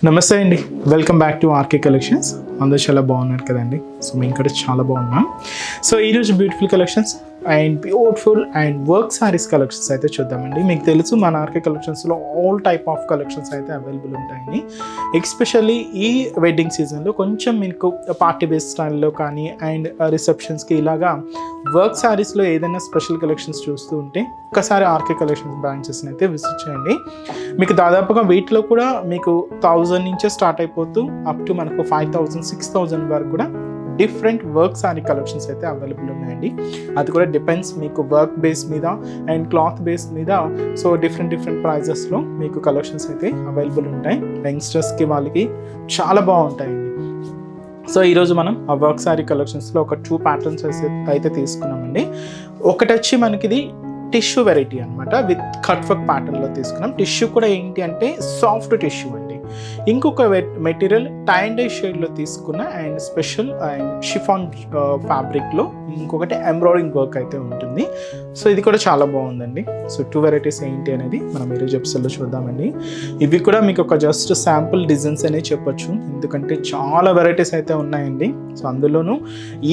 నమస్తే అండి, welcome back to RK collections. అందరూ చాలా బాగున్నారు కదండి. సో మేము కూడా చాలా బాగున్నాం. సో ఈరోజు beautiful collections and beautiful and work sarees collections అయితే చూద్దామండి. మీకు తెలుసు మన ఆర్కే కలెక్షన్స్లో ఆల్ టైప్ ఆఫ్ కలెక్షన్స్ అయితే అవైలబుల్ ఉంటాయని. ఎస్పెషల్లీ ఈ వెడ్డింగ్ సీజన్లో కొంచెం మీకు పార్టీ బేస్ స్టైల్లో కానీ అండ్ రిసెప్షన్స్కి ఇలాగా వర్క్ సారీస్లో ఏదైనా స్పెషల్ కలెక్షన్స్ చూస్తూ ఉంటే ఒకసారి ఆర్కే కలెక్షన్స్ బ్రాంచెస్ని అయితే విజిట్ చేయండి. మీకు దాదాపుగా వీటిలో కూడా మీకు 1000 నుంచే స్టార్ట్ అయిపోతూ అప్ టు మనకు 5000, 6000 వరకు కూడా డిఫరెంట్ వర్క్ సారీ కలెక్షన్స్ అయితే అవైలబుల్ ఉన్నాయండి. అది కూడా డిపెండ్స్ మీకు వర్క్ బేస్ మీద అండ్ క్లాత్ బేస్ మీద. సో డిఫరెంట్ ప్రైజెస్లో మీకు కలెక్షన్స్ అయితే అవైలబుల్ ఉంటాయి. యంగ్స్టర్స్కి వాళ్ళకి చాలా బాగుంటాయండి. సో ఈరోజు మనం ఆ వర్క్ సారీ కలెక్షన్స్లో ఒక 2 ప్యాటర్న్స్ అయితే తీసుకున్నామండి. ఒకటి వచ్చి మనకి ఇది టిష్యూ వెరైటీ అనమాట, విత్ కట్ వర్క్ ప్యాటర్న్లో తీసుకున్నాం. టిష్యూ కూడా ఏంటి అంటే సాఫ్ట్ టిష్యూ అండి. ఇంకొక మెటీరియల్ టై అండ్ డై షేడ్లో తీసుకున్న అండ్ స్పెషల్ అండ్ షిఫాన్ ఫ్యాబ్రిక్లో ఇంకొకటి ఎంబ్రాయిడింగ్ వర్క్ అయితే ఉంటుంది. సో ఇది కూడా చాలా బాగుందండి. సో 2 వెరైటీస్ ఏంటి అనేది మనం ఈరోజు ఎపిసోడ్లో చూద్దామండి. ఇవి కూడా మీకు ఒక జస్ట్ శాంపుల్ డిజైన్స్ అనే చెప్పొచ్చు, ఎందుకంటే చాలా వెరైటీస్ అయితే ఉన్నాయండి. సో అందులోనూ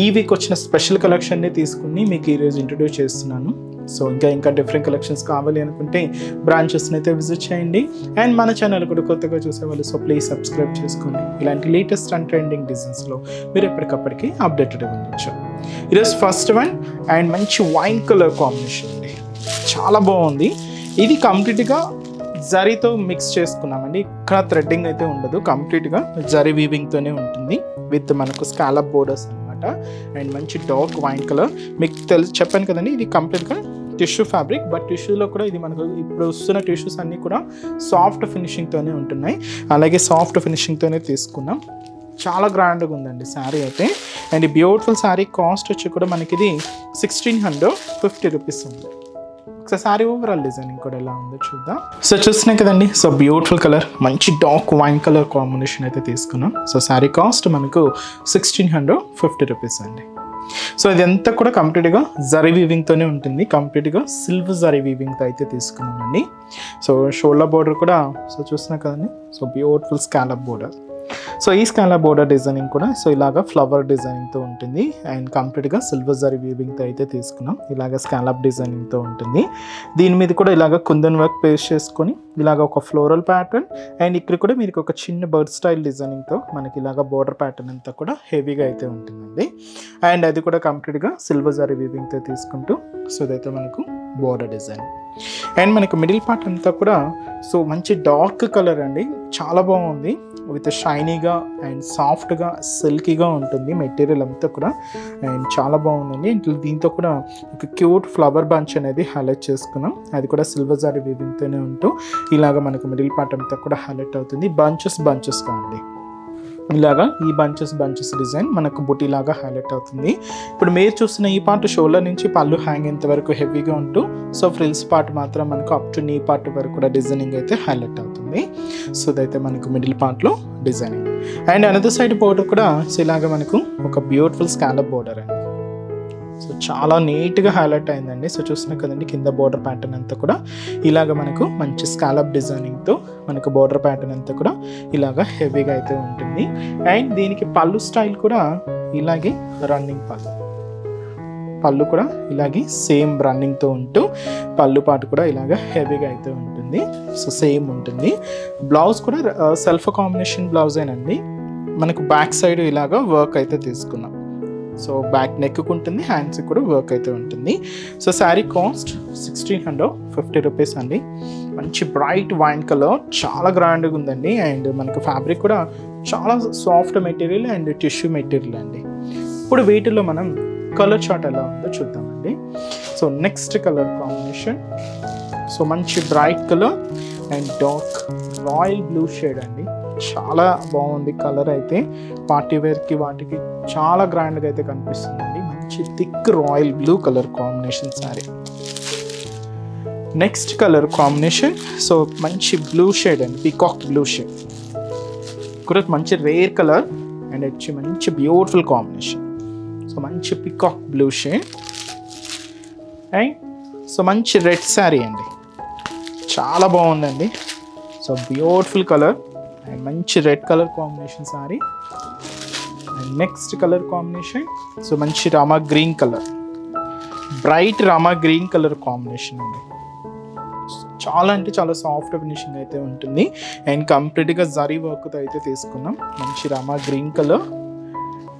ఈ వీక్ వచ్చిన స్పెషల్ కలెక్షన్ని తీసుకుని మీకు ఈరోజు ఇంట్రడ్యూస్ చేస్తున్నాను. సో ఇంకా డిఫరెంట్ కలెక్షన్స్ కావాలి అనుకుంటే బ్రాంచెస్ని అయితే విజిట్ చేయండి. అండ్ మన ఛానల్ కూడా కొత్తగా చూసేవాళ్ళు సో ప్లీజ్ సబ్స్క్రైబ్ చేసుకోండి. ఇలాంటి లేటెస్ట్ అండ్ ట్రెండింగ్ డిజైన్స్లో మీరు ఎప్పటికప్పటికి అప్డేటెడ్ ఉండొచ్చు. ఈరోజు ఫస్ట్ వన్ అండ్ మంచి వైన్ కలర్ కాంబినేషన్ అండి, చాలా బాగుంది. ఇది కంప్లీట్గా జరీతో మిక్స్ చేసుకున్నామండి. ఇక్కడ థ్రెడ్డింగ్ అయితే ఉండదు, కంప్లీట్గా జరీ వీవింగ్తోనే ఉంటుంది విత్ మనకు స్కాలప్ బోర్డర్స్ అనమాట. అండ్ మంచి డార్క్ వైన్ కలర్. మీకు చెప్పాను కదండి, ఇది కంప్లీట్గా టిష్యూ ఫ్యాబ్రిక్. బట్ టిష్యూలో కూడా ఇది మనకు ఇప్పుడు వస్తున్న టిష్యూస్ అన్నీ కూడా సాఫ్ట్ ఫినిషింగ్తోనే ఉంటున్నాయి. అలాగే సాఫ్ట్ ఫినిషింగ్తోనే తీసుకున్నాం. చాలా గ్రాండ్గా ఉందండి శారీ అయితే. అండ్ ఈ బ్యూటిఫుల్ శారీ కాస్ట్ వచ్చి కూడా మనకి ఇది 1650 రూపీస్ ఉంది. ఒకసారి శారీ ఓవరాల్ డిజైనింగ్ కూడా ఎలా ఉందో చూద్దాం. సో చూస్తున్నాయి కదండి, సో బ్యూటిఫుల్ కలర్, మంచి డార్క్ వైన్ కలర్ కాంబినేషన్ అయితే తీసుకున్నాం. సో శారీ కాస్ట్ మనకు 1650 రూపీస్ అండి. సో ఇదంతా కూడా కంప్లీట్గా జరీ వీవింగ్తోనే ఉంటుంది, కంప్లీట్గా సిల్వర్ జరీ వీవింగ్తో అయితే తీసుకున్నామండి. సో షోల్డర్ బోర్డర్ కూడా సో చూస్తున్నా కదండి, so beautiful scallop border. So ఈ స్కాలప్ బోర్డర్ డిజైనింగ్ కూడా సో ఇలాగ ఫ్లవర్ డిజైనింగ్తో ఉంటుంది. అండ్ కంప్లీట్గా సిల్వర్ జరీ వీవింగ్తో అయితే తీసుకున్నాం. ఇలాగ స్కాలప్ డిజైనింగ్తో ఉంటుంది. దీని మీద కూడా ఇలాగ కుందన్ వర్క్ పేస్ట్ చేసుకొని ఇలాగ ఒక ఫ్లోరల్ ప్యాటర్న్ అండ్ ఇక్కడ కూడా మీకు ఒక చిన్న బర్డ్ స్టైల్ డిజైనింగ్తో మనకి ఇలాగ బోర్డర్ ప్యాటర్న్ అంతా కూడా హెవీగా అయితే ఉంటుందండి. అండ్ అది కూడా కంప్లీట్గా సిల్వర్ జరీ వీవింగ్తో తీసుకుంటూ సో ఇదైతే మనకు బోర్డర్ డిజైన్. అండ్ మనకు మిడిల్ పార్ట్ అంతా కూడా సో మంచి డార్క్ కలర్ అండి, చాలా బాగుంది. విత్ షైనీగా అండ్ సాఫ్ట్గా సిల్కీగా ఉంటుంది మెటీరియల్ అంతా కూడా. అండ్ చాలా బాగుందండి. దీంతో కూడా ఒక క్యూట్ ఫ్లవర్ బంచ్ అనేది హైలైట్ చేసుకున్నాం. అది కూడా సిల్వర్ జరీ వీవింగ్తోనే ఉంటూ ఇలాగ మనకు మిడిల్ పార్ట్ అంతా కూడా హైలైట్ అవుతుంది. బంచెస్ కాండి, ఇలాగా ఈ బంచెస్ డిజైన్ మనకు బుటీ లాగా హైలైట్ అవుతుంది. ఇప్పుడు మీరు చూస్తున్న ఈ పార్ట్ షోల్డర్ నుంచి పళ్ళు హ్యాంగ్ అయ్యేంత వరకు హెవీగా ఉంటూ సో ఫ్రిల్స్ పార్ట్ మాత్రం మనకు అప్ టు నీ పార్ట్ వరకు కూడా డిజైనింగ్ అయితే హైలైట్ అవుతుంది. సో ఇదైతే మనకు మిడిల్ పార్ట్లో designing. And another side border కూడా సో ఇలాగ మనకు ఒక బ్యూటిఫుల్ స్కాలప్ బోర్డర్ అండి. సో చాలా నీట్గా హైలైట్ అయిందండి. సో చూస్తున్నా కదండి, కింద బోర్డర్ ప్యాటర్న్ అంతా కూడా ఇలాగ మనకు మంచి స్కాలప్ డిజైనింగ్తో మనకు బోర్డర్ ప్యాటర్న్ అంతా కూడా ఇలాగ హెవీగా అయితే ఉంటుంది. అండ్ దీనికి పళ్ళు స్టైల్ కూడా ఇలాగే రన్నింగ్ పళ్ళు కూడా ఇలాగే సేమ్ రన్నింగ్తో ఉంటూ పళ్ళు పాటు కూడా ఇలాగ హెవీగా అయితే ఉంటుంది. సో సేమ్ ఉంటుంది. బ్లౌజ్ కూడా సెల్ఫ్ కాంబినేషన్ బ్లౌజేనండి. మనకు బ్యాక్ సైడ్ ఇలాగ వర్క్ అయితే తీసుకున్నాం. సో బ్యాక్ నెక్ ఉంటుంది, హ్యాండ్స్కి కూడా వర్క్ అయితే ఉంటుంది. సో శారీ కాస్ట్ 1650 రూపీస్ అండి. మంచి బ్రైట్ వైన్ కలర్, చాలా గ్రాండ్గా ఉందండి. అండ్ మనకు ఫ్యాబ్రిక్ కూడా చాలా soft material and tissue material అండి. ఇప్పుడు వీటిలో మనం కలర్ చార్ట్ ఎలా ఉందో చూద్దామండి. So next colour combination so మంచి bright colour and dark royal blue shade అండి. చాలా బాగుంది కలర్ అయితే. పార్టీ వేర్కి వాటికి చాలా గ్రాండ్గా అయితే కనిపిస్తుందండి. మంచి thick royal blue colour combination sari. Next colour combination so మంచి బ్లూ షేడ్ అండి, పీకాక్ బ్లూ షేడ్ కూడా మంచి రేర్ కలర్ అండ్ వచ్చి మంచి బ్యూటిఫుల్ కాంబినేషన్. సో మంచి peacock blue shade and so మంచి రెడ్ శారీ అండి, చాలా బాగుందండి. సో బ్యూటిఫుల్ కలర్ అండ్ మంచి red colour combination sari. And next colour combination so మంచి Rama green colour, bright Rama green colour combination అండి. చాలా అంటే చాలా సాఫ్ట్ ఫినిషింగ్ అయితే ఉంటుంది. అండ్ కంప్లీట్గా జరీ వర్క్తో అయితే తీసుకున్నాం. మంచి Rama green colour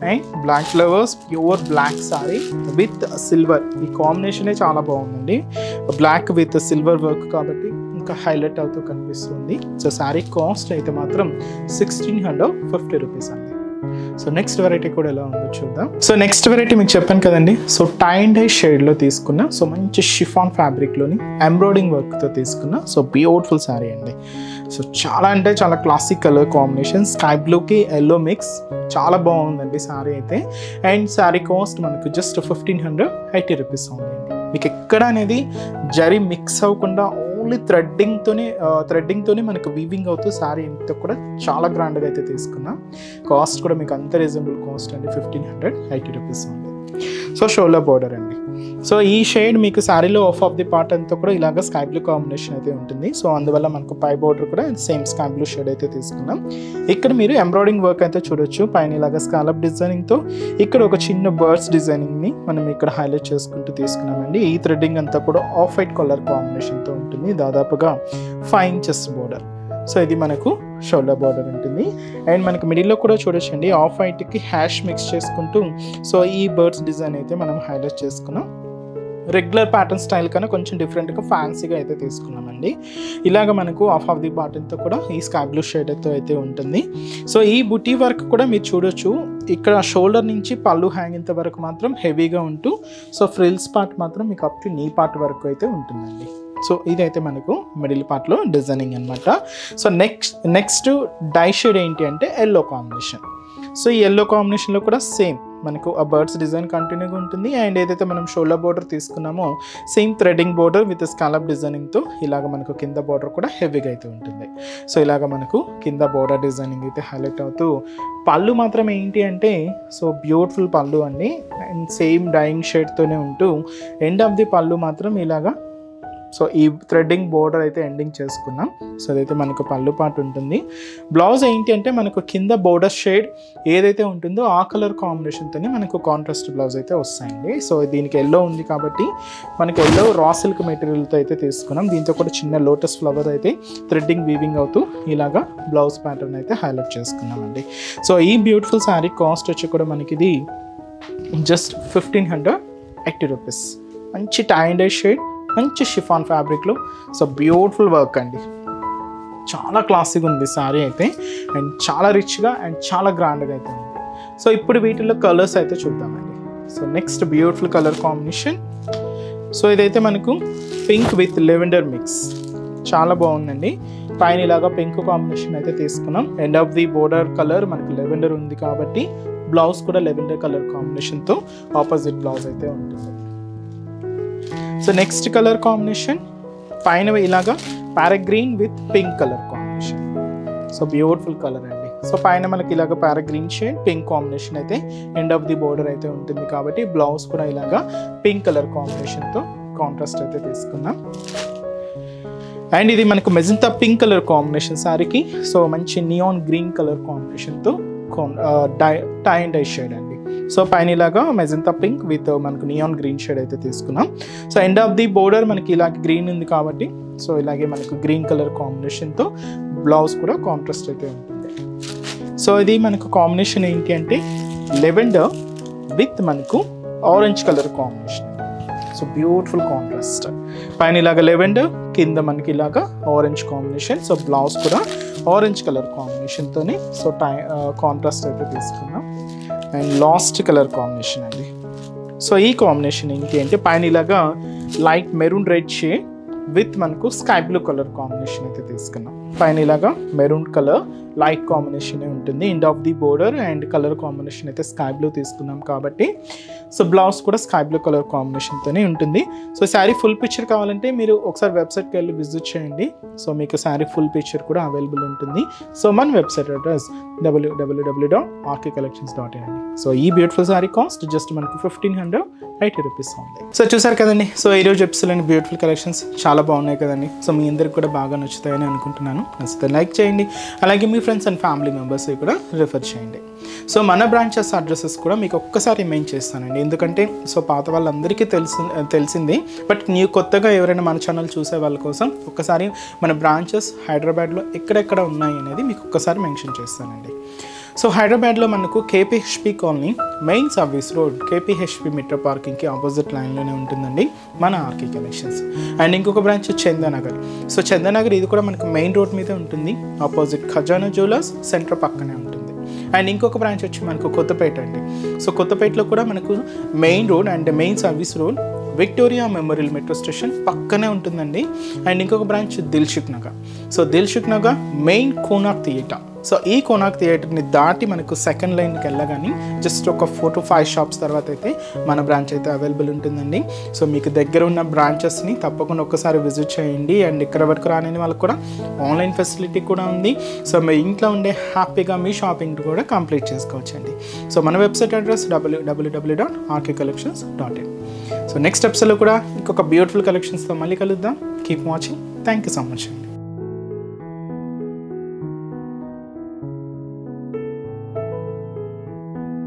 and black flowers, pure black sari with silver. ఈ కాంబినేషనే చాలా బాగుందండి. బ్లాక్ విత్ సిల్వర్ వర్క్ కాబట్టి ఇంకా హైలైట్ అవుతూ కనిపిస్తుంది. సో శారీ కాస్ట్ అయితే మాత్రం 1650 రూపీస్ అండి. సో నెక్స్ట్ వెరైటీ కూడా ఎలా ఉందో చూద్దాం. సో నెక్స్ట్ వెరైటీ మీకు చెప్పాను కదండి. సో టై అండ్ డై షేడ్లో తీసుకున్న సో మంచి షిఫాన్ ఫ్యాబ్రిక్లోని ఎంబ్రాయిడింగ్ వర్క్తో తీసుకున్న సో బ్యూటిఫుల్ శారీ అండి. సో చాలా అంటే చాలా క్లాసిక్ కలర్ కాంబినేషన్, స్కై బ్లూకి ఎల్లో మిక్స్. చాలా బాగుందండి శారీ అయితే. అండ్ శారీ కాస్ట్ మనకు జస్ట్ 1580 రూపీస్ ఉందండి. మీకు ఎక్కడ అనేది జరీ మిక్స్ అవ్వకుండా ఓన్లీ థ్రెడ్డింగ్తోనే మనకు వీవింగ్ అవుతూ శారీ అంతా కూడా చాలా గ్రాండ్గా అయితే తీసుకున్నాం. కాస్ట్ కూడా మీకు అంత రీజనబుల్ కాస్ట్ అండి, 1580 రూపీస్ ఉంది. సో షోల్డర్ బోర్డర్ అండి. సో ఈ షేడ్ మీకు శారీలో ఆఫ్ ది పార్ట్ అంతా కూడా ఇలాగ స్కై బ్లూ కాంబినేషన్ అయితే ఉంటుంది. సో అందువల్ల మనకు పై బోర్డర్ కూడా సేమ్ స్కై బ్లూ షేడ్ అయితే తీసుకున్నాం. ఇక్కడ మీరు ఎంబ్రాయిడింగ్ వర్క్ అయితే చూడొచ్చు. పైన ఇలాగ స్కాలప్ డిజైనింగ్తో ఇక్కడ ఒక చిన్న బర్డ్స్ డిజైనింగ్ని మనం ఇక్కడ హైలైట్ చేసుకుంటూ తీసుకున్నామండి. ఈ థ్రెడ్డింగ్ అంతా కూడా ఆఫ్ వైట్ కలర్ కాంబినేషన్తో ఉంటుంది. దాదాపుగా 5 ఇంచెస్ బోర్డర్. సో ఇది మనకు షోల్డర్ బార్డర్ ఉంటుంది. అండ్ మనకి మిడిల్లో కూడా చూడొచ్చండి, ఆఫ్ వైట్కి హ్యాష్ మిక్స్ చేసుకుంటూ సో ఈ బర్డ్స్ డిజైన్ అయితే మనం హైలైట్ చేసుకున్నాం. రెగ్యులర్ ప్యాటర్న్ స్టైల్ కన్నా కొంచెం డిఫరెంట్గా ఫ్యాన్సీగా అయితే తీసుకున్నామండి. ఇలాగ మనకు ఆఫ్ ది పార్ట్తో కూడా ఈ స్కై బ్లూ షేడ్తో అయితే ఉంటుంది. సో ఈ బుటీ వర్క్ కూడా మీరు చూడొచ్చు. ఇక్కడ షోల్డర్ నుంచి పళ్ళు హ్యాంగింత వరకు మాత్రం హెవీగా ఉంటూ సో ఫ్రిల్స్ పార్ట్ మాత్రం మీకు అప్ టు నీ పార్ట్ వరకు అయితే ఉంటుందండి. సో ఇదైతే మనకు మిడిల్ పార్ట్లో డిజైనింగ్ అనమాట. సో నెక్స్ట్ డై షేడ్ ఏంటి అంటే ఎల్లో కాంబినేషన్. సో ఈ ఎల్లో కాంబినేషన్లో కూడా సేమ్ మనకు ఆ బర్డ్స్ డిజైన్ కంటిన్యూగా ఉంటుంది. అండ్ ఏదైతే మనం షోల్డర్ బోర్డర్ తీసుకున్నామో same threading border with scallop డిజైనింగ్తో ఇలాగ మనకు కింద బోర్డర్ కూడా హెవీగా అయితే ఉంటుంది. సో ఇలాగ మనకు కింద బోర్డర్ డిజైనింగ్ అయితే హైలైట్ అవుతూ పళ్ళు మాత్రం ఏంటి అంటే సో బ్యూటిఫుల్ పళ్ళు అండి. అండ్ సేమ్ డైయింగ్ షేడ్తోనే ఉంటూ ఎండ్ ఆఫ్ ది పళ్ళు మాత్రం ఇలాగా సో ఈ థ్రెడ్డింగ్ బోర్డర్ అయితే ఎండింగ్ చేసుకున్నాం. సో అదైతే మనకు పళ్ళు పార్ట్ ఉంటుంది. బ్లౌజ్ ఏంటి అంటే మనకు కింద బోర్డర్ షేడ్ ఏదైతే ఉంటుందో ఆ కలర్ కాంబినేషన్తోనే మనకు కాంట్రాస్ట్ బ్లౌజ్ అయితే వస్తాయండి. సో దీనికి ఎల్లో ఉంది కాబట్టి మనకి ఎల్లో రా సిల్క్ మెటీరియల్తో అయితే తీసుకున్నాం. దీంతో కూడా చిన్న లోటస్ ఫ్లవర్ అయితే థ్రెడ్డింగ్ వీవింగ్ అవుతూ ఇలాగా బ్లౌజ్ ప్యాటర్న్ అయితే హైలైట్ చేసుకున్నామండి. సో ఈ బ్యూటిఫుల్ శారీ కాస్ట్ వచ్చి కూడా మనకి ఇది జస్ట్ 1580 రూపీస్. మంచి టై అండ్ డై షేడ్, మంచి షిఫాన్ ఫ్యాబ్రిక్లో సో బ్యూటిఫుల్ వర్క్ అండి. చాలా క్లాసిక్ ఉంది శారీ అయితే. అండ్ చాలా రిచ్గా అండ్ చాలా గ్రాండ్గా అయితే ఉంది. సో ఇప్పుడు వీటిల్లో కలర్స్ అయితే చూద్దామండి. So next beautiful colour combination. So ఇదైతే మనకు పింక్ విత్ లెవెండర్ మిక్స్. చాలా బాగుందండి. పైన ఇలాగా పింక్ కాంబినేషన్ అయితే తీసుకున్నాం. End of the border colour మనకు లెవెండర్ ఉంది కాబట్టి బ్లౌజ్ కూడా లెవెండర్ కలర్ కాంబినేషన్తో ఆపోజిట్ బ్లౌజ్ అయితే ఉంటుంది. సో నెక్స్ట్ కలర్ కాంబినేషన్ పైన ఇలాగా parrot green with pink colour combination. So beautiful colour అండి. సో పైన మనకి ఇలాగ పారాగ్రీన్ షేడ్ పింక్ కాంబినేషన్ అయితే ఎండ్ ఆఫ్ ది బోర్డర్ అయితే ఉంటుంది కాబట్టి బ్లౌజ్ కూడా ఇలాగా పింక్ కలర్ కాంబినేషన్తో కాంట్రాస్ట్ అయితే తీసుకున్నాం. అండ్ ఇది మనకు మెజంతా పింక్ కలర్ కాంబినేషన్ శారీకి సో మంచి నియాన్ గ్రీన్ కలర్ కాంబినేషన్తో టై అండ్ డై షేడ్ అండి. సో పైన ఇలాగా మెజంతా పింక్ విత్ మనకు నియాన్ గ్రీన్ షేడ్ అయితే తీసుకున్నాం. So end of the border మనకి ఇలాగ గ్రీన్ ఉంది కాబట్టి సో ఇలాగే మనకు గ్రీన్ కలర్ కాంబినేషన్తో బ్లౌజ్ కూడా కాంట్రాస్ట్ అయితే ఉంటుంది. సో ఇది మనకు కాంబినేషన్ ఏంటి అంటే లెవెండర్ విత్ మనకు orange colour combination. So beautiful contrast. పైన ఇలాగ లెవెండర్, కింద మనకి ఇలాగా ఆరెంజ్ కాంబినేషన్. సో బ్లౌజ్ కూడా ఆరెంజ్ కలర్ కాంబినేషన్తోని సో కాంట్రాస్ట్ అయితే తీసుకున్నాం. అండ్ లాస్ట్ కలర్ కాంబినేషన్ అండి. సో ఈ కాంబినేషన్ ఏంటి అంటే పైన ఇలాగా light maroon red shade with మనకు స్కై బ్లూ కలర్ కాంబినేషన్ అయితే తీసుకున్నాం. పైన ఇలాగా మెరూన్ కలర్ లైట్ కాంబినేషన్ ఉంటుంది. End of the border and colour combination అయితే స్కై బ్లూ తీసుకున్నాం కాబట్టి సో బ్లౌజ్ కూడా స్కై బ్లూ కలర్ కాంబినేషన్తోనే ఉంటుంది. సో శారీ ఫుల్ పిక్చర్ కావాలంటే మీరు ఒకసారి వెబ్సైట్కి వెళ్ళి విజిట్ చేయండి. సో మీకు శారీ ఫుల్ పిక్చర్ కూడా అవైలబుల్ ఉంటుంది. సో మన వెబ్సైట్ అడ్రస్ www.rkcollections.in అండి. సో ఈ బ్యూటిఫుల్ శారీ కాస్ట్ జస్ట్ మనకు 1580 రూపీస్ ఉంది. సో చూసారు కదండి. సో ఈరోజు ఎపిసోడ్లోని బ్యూటిఫుల్ కలెక్షన్స్ చాలా బాగున్నాయి కదండి. సో మీ అందరికి కూడా బాగా నచ్చుతాయని అనుకుంటున్నాను. నచ్చితే లైక్ చేయండి, అలాగే మీ ఫ్రెండ్స్ అండ్ ఫ్యామిలీ మెంబర్స్ కూడా రిఫర్ చేయండి. సో మన బ్రాంచెస్ అడ్రసెస్ కూడా మీకు ఒక్కసారి మెయిన్ చేస్తానండి, ఎందుకంటే సో పాత వాళ్ళందరికీ తెలిసింది, బట్ కొత్తగా ఎవరైనా మన ఛానల్ చూసే వాళ్ళ కోసం ఒక్కసారి మన బ్రాంచెస్ హైదరాబాద్లో ఎక్కడెక్కడ ఉన్నాయి అనేది మీకు ఒక్కసారి మెన్షన్ చేస్తానండి. సో హైదరాబాద్లో మనకు KPHB colony main service road KPHB metro పార్కింగ్కి ఆపోజిట్ లైన్లోనే ఉంటుందండి మన ఆర్కే కలెక్షన్స్. అండ్ ఇంకొక బ్రాంచ్ చందానగర్. సో చందానగర్ ఇది కూడా మనకు మెయిన్ రోడ్ మీదే ఉంటుంది, ఆపోజిట్ ఖజానా జ్యువెలర్స్ సెంటర్ పక్కనే ఉంటుంది. అండ్ ఇంకొక బ్రాంచ్ వచ్చి మనకు కొత్తపేట అండి. సో కొత్తపేటలో కూడా మనకు main road and main service road Victoria memorial metro station పక్కనే ఉంటుందండి. అండ్ ఇంకొక branch Dilsukh Nagar. So Dilsukh Nagar main Konark theatre. So ఈ కోనార్క్ థియేటర్ని దాటి మనకు సెకండ్ లైన్కి వెళ్ళగానే జస్ట్ ఒక 4 to 5 షాప్స్ తర్వాత అయితే మన బ్రాంచ్ అయితే అవైలబుల్ ఉంటుందండి. సో మీకు దగ్గర ఉన్న బ్రాంచెస్ని తప్పకుండా ఒక్కసారి విజిట్ చేయండి. అండ్ ఇక్కడ వరకు రాని వాళ్ళకి కూడా ఆన్లైన్ ఫెసిలిటీ కూడా ఉంది. సో మీ ఇంట్లో ఉండే హ్యాపీగా మీ షాపింగ్ కూడా కంప్లీట్ చేసుకోవచ్చండి. సో మన website address www.rkcollections.in. So next ఎపిసోడ్లో కూడా ఇంకొక బ్యూటిఫుల్ కలెక్షన్స్తో మళ్ళీ కలుద్దాం. Keep watching. Thank you so much అండి.